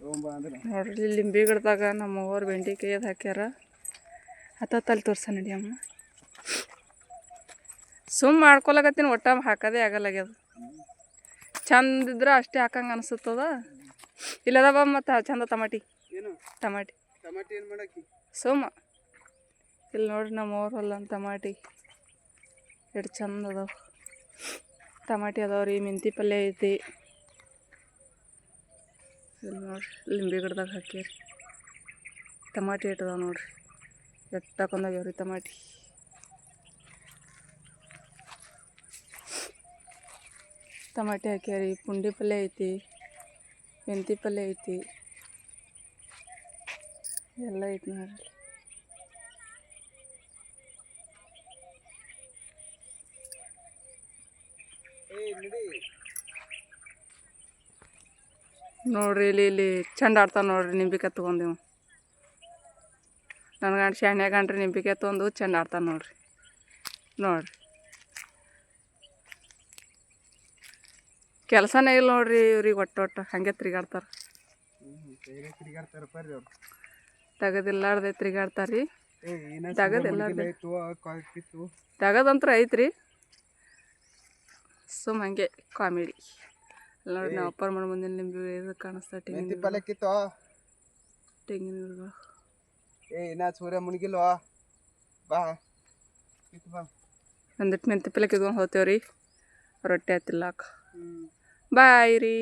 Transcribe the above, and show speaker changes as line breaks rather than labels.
ನೋಡ್ರಿ ಲಿಂಬಿ ಗಿಡದಾಗ ನಮ್ಮ ಅವ್ರು ಬೆಂಡಿಕಾಯಿ ಅದು ಹಾಕ್ಯಾರ. ಹತ್ತಲ್ಲಿ ತೋರ್ಸ ನಡಿಯಮ್ಮ. ಸುಮ್ಮ ಮಾಡ್ಕೊಳಕತ್ತೀನಿ, ಒಟ್ಟ ಹಾಕೋದೇ ಆಗಲ್ಲಾಗ್ಯದ. ಚಂದ ಇದ್ರೆ ಅಷ್ಟೇ ಹಾಕಂಗೆ ಅನಿಸುತ್ತದ. ಇಲ್ಲದವ ಮತ್ತು ಚಂದ ಟಮಾಟಿ
ಏನು ಮಾಡಕ್ಕೆ
ಸುಮ್ಮ ಇಲ್ಲಿ ನೋಡ್ರಿ ನಮ್ಮ ಅವ್ರ ಹೊಲದ ಟಮಾಟಿ ಎಷ್ಟು ಚಂದ ಅದಾವ. ಟಮಾಟಿ ಅದಾವ್ರಿ, ಮೆಂತಿ ಪಲ್ಯ ಐತಿ. ಇಲ್ಲಿ ನೋಡ್ರಿ ಲಿಂಬೆ ಗಿಡದಾಗ ಹಾಕ್ಯಾರಿ. ಟಮಾಟಿ ಇಟ್ಟದಾವ ನೋಡ್ರಿ, ಎಷ್ಟು ಹಾಕೊಂಡಾಗ್ಯಾವ್ರಿ ಟಮಾಟಿ. ಟಮಾಟಿ ಹಾಕ್ಯಾರಿ, ಪುಂಡಿ ಪಲ್ಯ ಐತಿ, ಮೆಂತಿ ಪಲ್ಯ ಐತಿ, ಎಲ್ಲ ಐತಿ ನೋಡ್ರಿ. ನೋಡ್ರಿ ಇಲ್ಲಿ ಚಂದ ಆಡ್ತಾವ ನೋಡ್ರಿ. ನಿಂಬಿಕಾಯಿ ತೊಗೊಂಡೇವು. ನನ್ನ ಗಂಡ ಶಾಣ್ಯ ಗಂಡ್ರಿ ನಿಂಬಿಕಾಯಿ ತೊಗೊಂಡು ಚಂದ ಆಡ್ತಾನೆ ನೋಡ್ರಿ. ಕೆಲಸನೇ ಇಲ್ಲ ನೋಡ್ರಿ ಇವ್ರಿಗೆ. ಒಟ್ಟು ಹಂಗೆ ತಿರುಗಾಡ್ತಾರೆ. ತೆಗದಿಲ್ಲಾರ್ದೆ ತಿರುಗಾಡ್ತಾರ್ರಿ. ತೆಗದಂತ್ರ ಐತ್ರಿ, ಸುಮ್ಮ ಹಂಗೆ ಕಾಮಿಡಿ. ನೋಡಿ ನಾವು ಅಪ್ಪರ್ ಮನೆ ಮುಂದಿನ ನಿಂಬೆ ಇದು ಕಾಣಿಸ್ತಾ ತೆಂಗಿನ
ಸೂರ್ಯ ಮುಣಗಿಲ್ವಾ ಬಾ
ಒಂದಿಟ್ಟು ಮೆಂತಿ ಪಲ್ಯ ಕಿತ್ಕೊಂಡು ಹೋಗ್ತೇವ್ರಿ. ರೊಟ್ಟಿ ಆತಿಲ್ಲಾಕ. ಬಾಯ್ ರೀ.